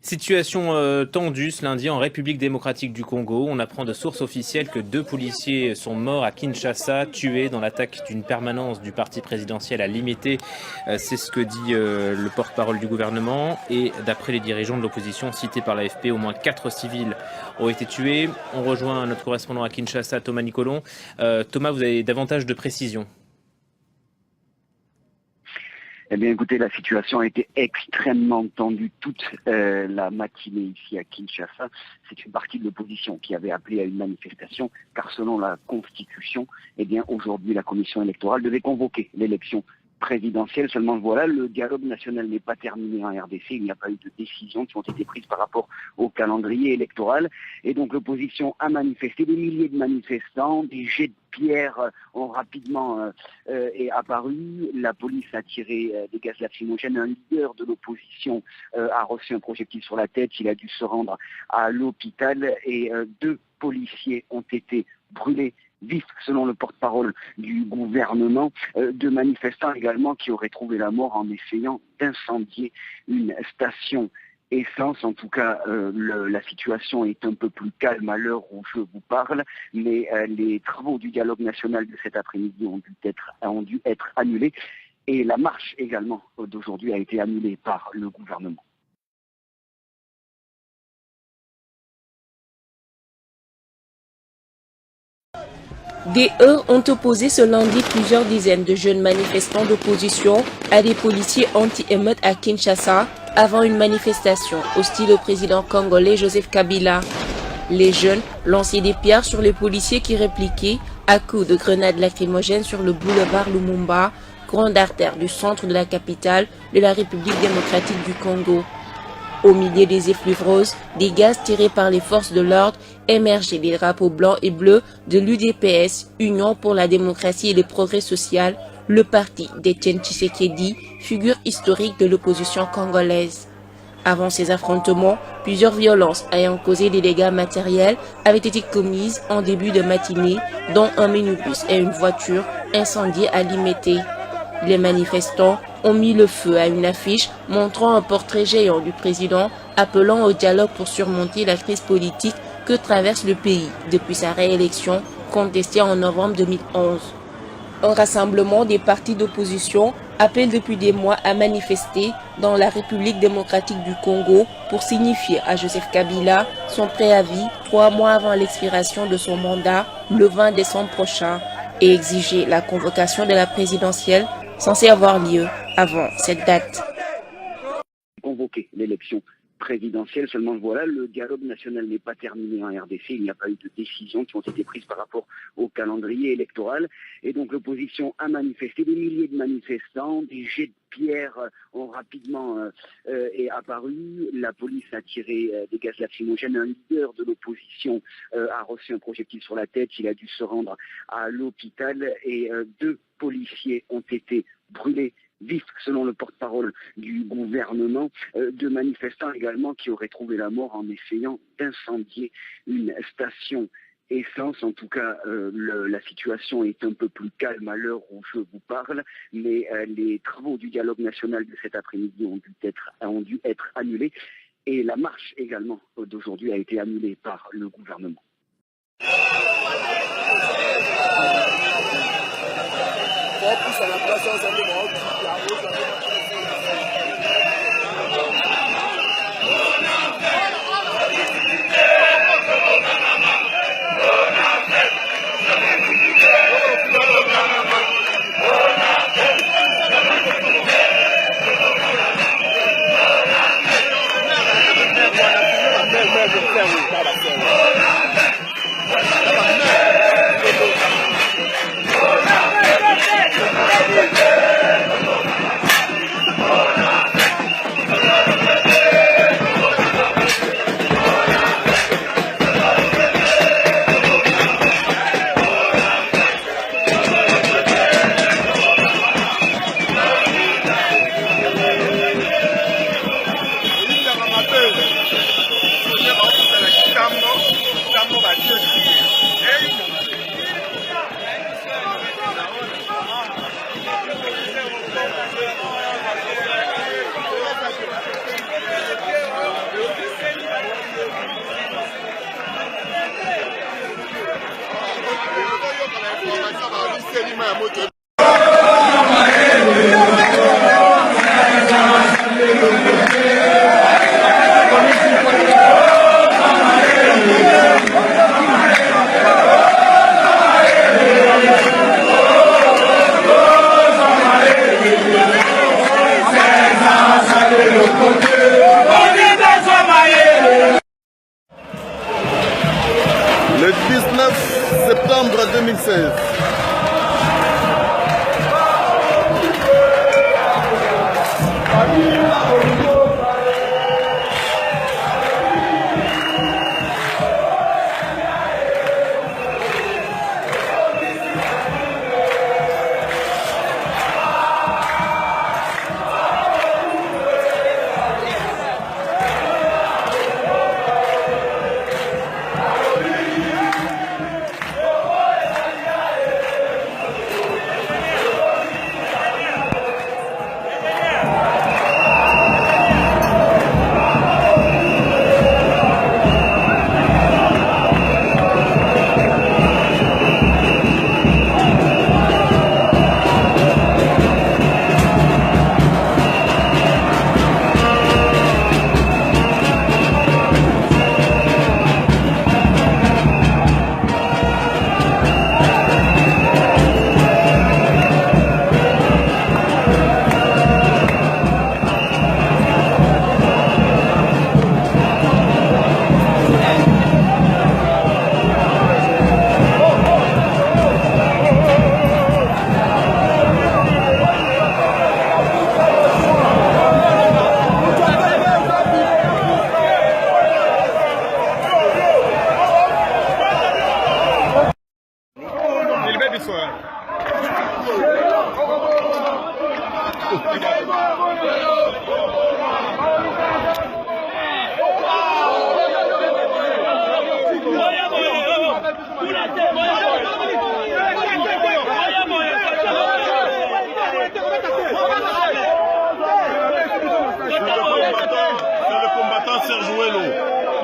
Situation tendue ce lundi en République démocratique du Congo. On apprend de sources officielles que 2 policiers sont morts à Kinshasa, tués dans l'attaque d'une permanence du parti présidentiel à Limité. C'est ce que dit le porte-parole du gouvernement. Et d'après les dirigeants de l'opposition cités par l'AFP, au moins 4 civils ont été tués. On rejoint notre correspondant à Kinshasa, Thomas Nicolon. Thomas, vous avez davantage de précisions? Eh bien, écoutez, la situation a été extrêmement tendue toute la matinée ici à Kinshasa. C'est une partie de l'opposition qui avait appelé à une manifestation, car selon la Constitution, eh bien, aujourd'hui, la Commission électorale devait convoquer l'élection présidentielle. Seulement, voilà, le dialogue national n'est pas terminé en RDC. Il n'y a pas eu de décisions qui ont été prises par rapport au calendrier électoral. Et donc, l'opposition a manifesté. Des milliers de manifestants, des jets de pierres ont rapidement apparu. La police a tiré des gaz lacrymogènes. Un leader de l'opposition a reçu un projectile sur la tête. Il a dû se rendre à l'hôpital et 2 policiers ont été brûlés vifs, selon le porte-parole du gouvernement, de manifestants également qui auraient trouvé la mort en essayant d'incendier une station essence. En tout cas, la situation est un peu plus calme à l'heure où je vous parle, mais les travaux du dialogue national de cet après-midi ont dû être annulés et la marche également d'aujourd'hui a été annulée par le gouvernement. Des heurts ont opposé ce lundi plusieurs dizaines de jeunes manifestants d'opposition à des policiers anti-émeutes à Kinshasa avant une manifestation hostile au président congolais Joseph Kabila. Les jeunes lançaient des pierres sur les policiers qui répliquaient à coups de grenades lacrymogènes sur le boulevard Lumumba, grande artère du centre de la capitale de la République démocratique du Congo. Au milieu des effluves roses, des gaz tirés par les forces de l'ordre émergeaient des drapeaux blancs et bleus de l'UDPS, Union pour la démocratie et le progrès social, le parti d'Etienne Tshisekedi, figure historique de l'opposition congolaise. Avant ces affrontements, plusieurs violences ayant causé des dégâts matériels avaient été commises en début de matinée, dont un minibus et une voiture incendiée à Limité. Les manifestants ont mis le feu à une affiche montrant un portrait géant du président appelant au dialogue pour surmonter la crise politique que traverse le pays depuis sa réélection contestée en novembre 2011. Un rassemblement des partis d'opposition appelle depuis des mois à manifester dans la République démocratique du Congo pour signifier à Joseph Kabila son préavis 3 mois avant l'expiration de son mandat le 20 décembre prochain et exiger la convocation de la présidentielle censée avoir lieu avant cette date. Convoquer l'élection présidentielle, seulement voilà, le dialogue national n'est pas terminé en RDC, il n'y a pas eu de décisions qui ont été prises par rapport au calendrier électoral, et donc l'opposition a manifesté. Des milliers de manifestants, des jets de pierres ont rapidement apparu. La police a tiré des gaz lacrymogènes. Un leader de l'opposition a reçu un projectile sur la tête. Il a dû se rendre à l'hôpital et 2 policiers ont été brûlés vifs, selon le porte-parole du gouvernement, de manifestants également qui auraient trouvé la mort en essayant d'incendier une station essence. En tout cas, la situation est un peu plus calme à l'heure où je vous parle, mais les travaux du dialogue national de cet après-midi ont dû être annulés Et la marche également d'aujourd'hui a été annulée par le gouvernement. Le 19 septembre 2016.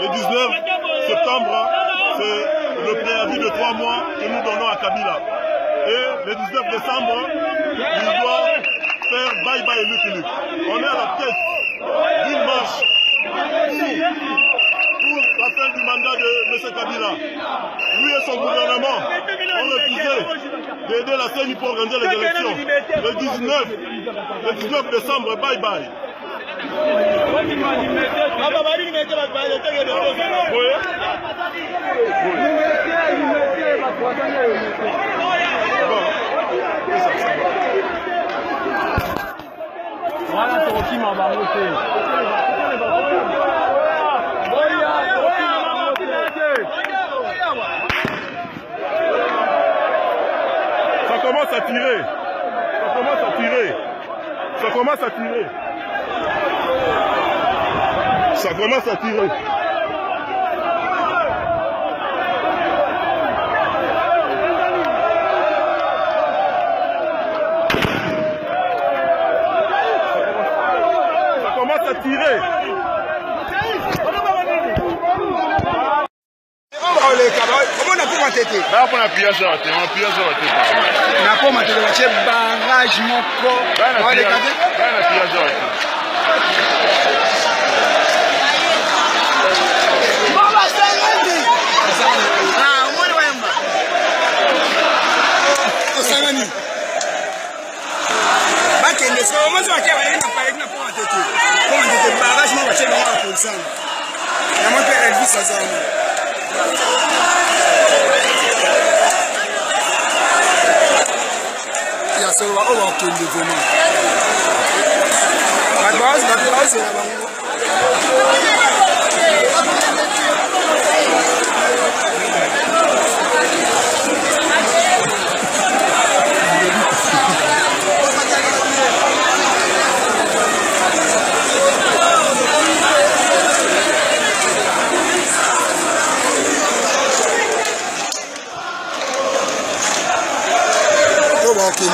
Le 19 septembre, c'est le préavis de 3 mois que nous donnons à Kabila. Et le 19 décembre, il doit faire bye-bye Luc Luc. On est à la tête d'une marche pour la fin du mandat de M. Kabila. Lui et son gouvernement ont refusé d'aider la CENI pour organiser les élections. Le 19 décembre, bye-bye. Ça commence à tirer. Ça commence à tirer. Ça commence à tirer. Ça commence à tirer. Ça commence à tirer. moko tete. Na pona pillage te, on pillage te. Na poma te bache barrage moko. Bana pillage te. Ah, umone wemba. Osangani. Bakende so mozo akia bana na pale na poma tete. Poma tete barrage moko bache moko pour ça. Ya mo pe Elvis azana. Ya so wa o wa kende vraiment. Badbaz ya bango. Okay,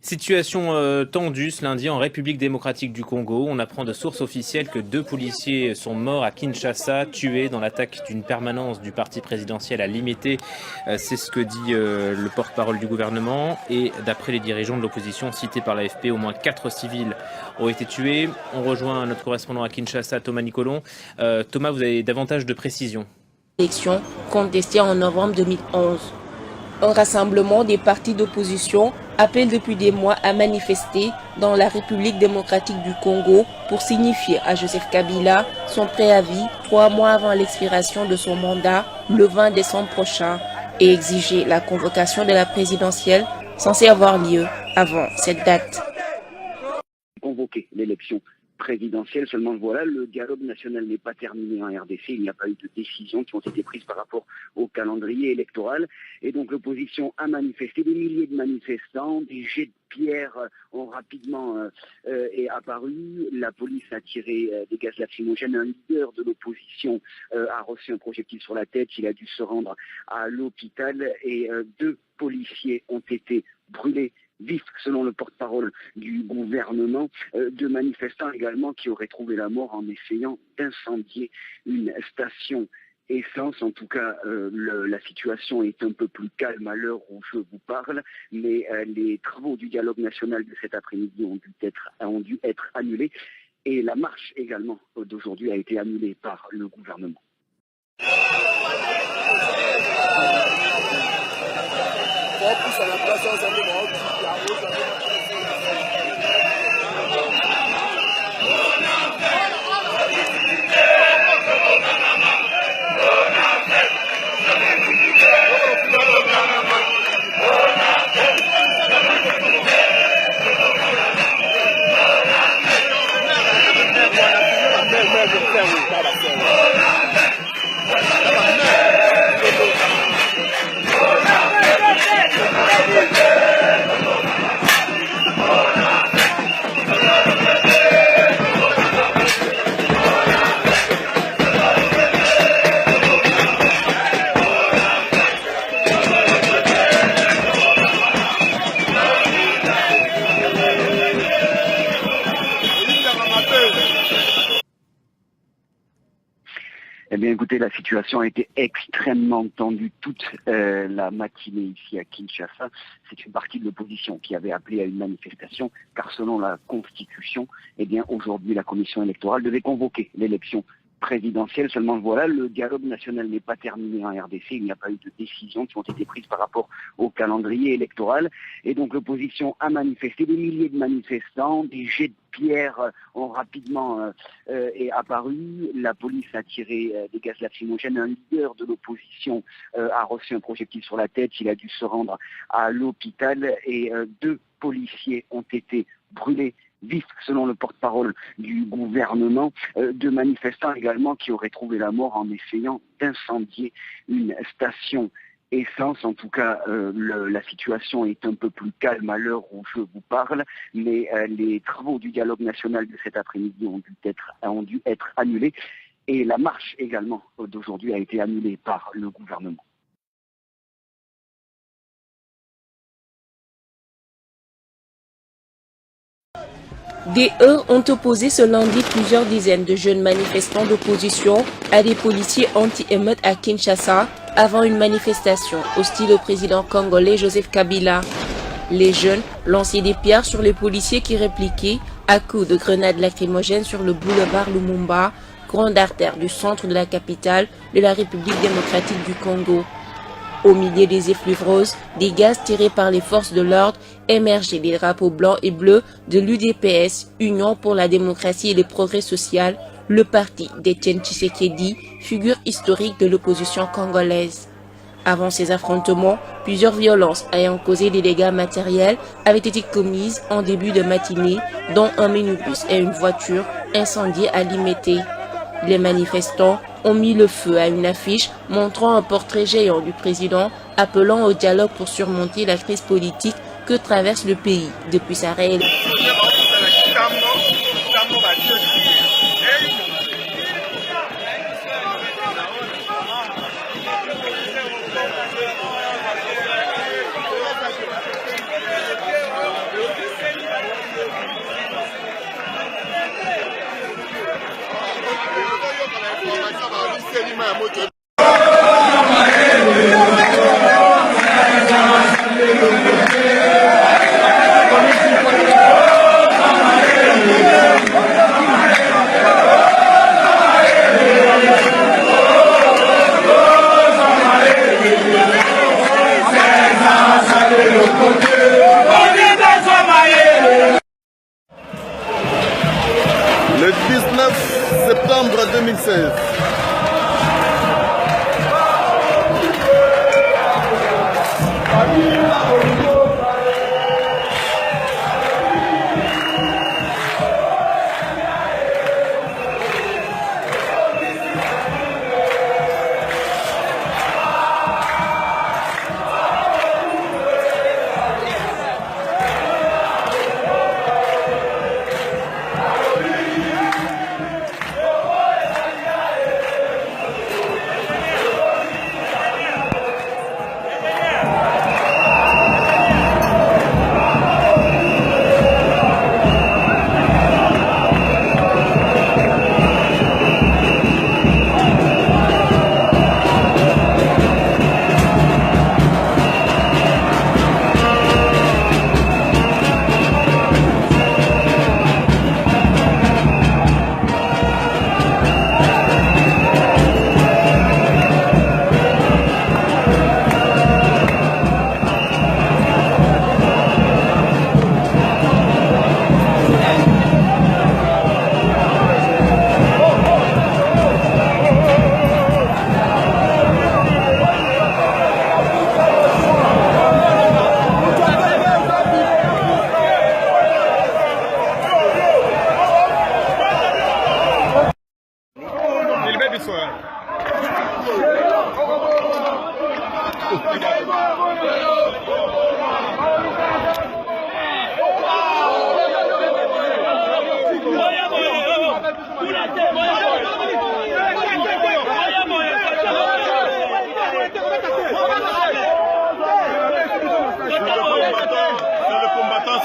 Situation tendue ce lundi en République démocratique du Congo. On apprend de sources officielles que 2 policiers sont morts à Kinshasa, tués dans l'attaque d'une permanence du parti présidentiel à Limete. C'est ce que dit le porte-parole du gouvernement. Et d'après les dirigeants de l'opposition cités par l'AFP, au moins 4 civils ont été tués. On rejoint notre correspondant à Kinshasa, Thomas Nicolon. Thomas, vous avez davantage de précisions. Élection contestée en novembre 2011. Un rassemblement des partis d'opposition appelle depuis des mois à manifester dans la République démocratique du Congo pour signifier à Joseph Kabila son préavis 3 mois avant l'expiration de son mandat le 20 décembre prochain et exiger la convocation de la présidentielle censée avoir lieu avant cette date. Convoquer l'élection présidentielle, seulement voilà, le dialogue national n'est pas terminé en RDC, il n'y a pas eu de décisions qui ont été prises par rapport au calendrier électoral, et donc l'opposition a manifesté, des milliers de manifestants, des jets de pierre ont rapidement apparu, la police a tiré des gaz lacrymogènes, un leader de l'opposition a reçu un projectile sur la tête, il a dû se rendre à l'hôpital, et 2 policiers ont été brûlés vif, selon le porte-parole du gouvernement, de manifestants également qui auraient trouvé la mort en essayant d'incendier une station essence. En tout cas, la situation est un peu plus calme à l'heure où je vous parle, mais les travaux du dialogue national de cet après-midi ont dû être annulés et la marche également d'aujourd'hui a été annulée par le gouvernement. Eh bien, écoutez, la situation a été extrêmement tendue toute la matinée ici à Kinshasa. C'est une partie de l'opposition qui avait appelé à une manifestation, car selon la Constitution, eh bien, aujourd'hui, la Commission électorale devait convoquer l'élection présidentielle. Seulement, voilà, le dialogue national n'est pas terminé en RDC. Il n'y a pas eu de décisions qui ont été prises par rapport au calendrier électoral. Et donc, l'opposition a manifesté. Des milliers de manifestants, des jets de pierres ont rapidement apparu. La police a tiré des gaz lacrymogènes. Un leader de l'opposition a reçu un projectile sur la tête. Il a dû se rendre à l'hôpital et 2 policiers ont été brûlés vifs, selon le porte-parole du gouvernement, de manifestants également qui auraient trouvé la mort en essayant d'incendier une station essence. En tout cas, la situation est un peu plus calme à l'heure où je vous parle, mais les travaux du dialogue national de cet après-midi ont dû être annulés et la marche également d'aujourd'hui a été annulée par le gouvernement. Des heurts ont opposé ce lundi plusieurs dizaines de jeunes manifestants d'opposition à des policiers anti-émeutes à Kinshasa avant une manifestation hostile au président congolais Joseph Kabila. Les jeunes lançaient des pierres sur les policiers qui répliquaient à coups de grenades lacrymogènes sur le boulevard Lumumba, grande artère du centre de la capitale de la République démocratique du Congo. Au milieu des effluves roses, des gaz tirés par les forces de l'ordre émergeaient des drapeaux blancs et bleus de l'UDPS, Union pour la démocratie et le progrès social, le parti d'Étienne Tshisekedi, figure historique de l'opposition congolaise. Avant ces affrontements, plusieurs violences ayant causé des dégâts matériels avaient été commises en début de matinée, dont un minibus et une voiture incendiée à Limete. Les manifestants ont mis le feu à une affiche montrant un portrait géant du président appelant au dialogue pour surmonter la crise politique que traverse le pays depuis sa réélection. Le 19 septembre 2016,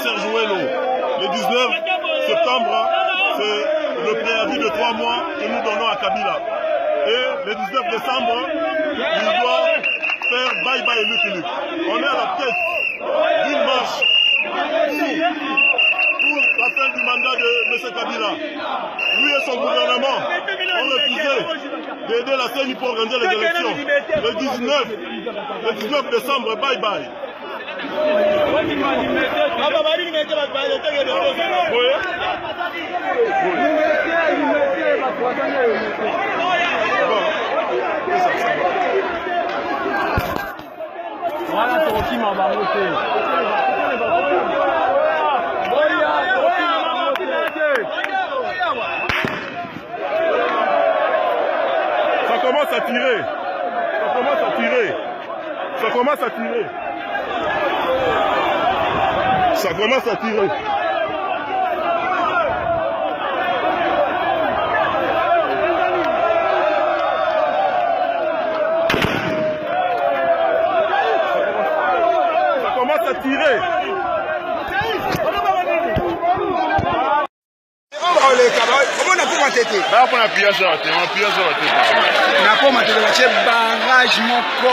Serge Ouello. Le 19 septembre, c'est le préavis de 3 mois que nous donnons à Kabila. Et le 19 décembre, il doit faire bye-bye Lucky Luke. On est à la tête d'une marche pour la fin du mandat de M. Kabila. Lui et son gouvernement ont refusé d'aider la CENI pour organiser les élections. Le 19 décembre, bye-bye. Ça commence à tirer. Ça commence à tirer. Ça commence à tirer. Ça commence à tirer. Ça commence à tirer. barrage moko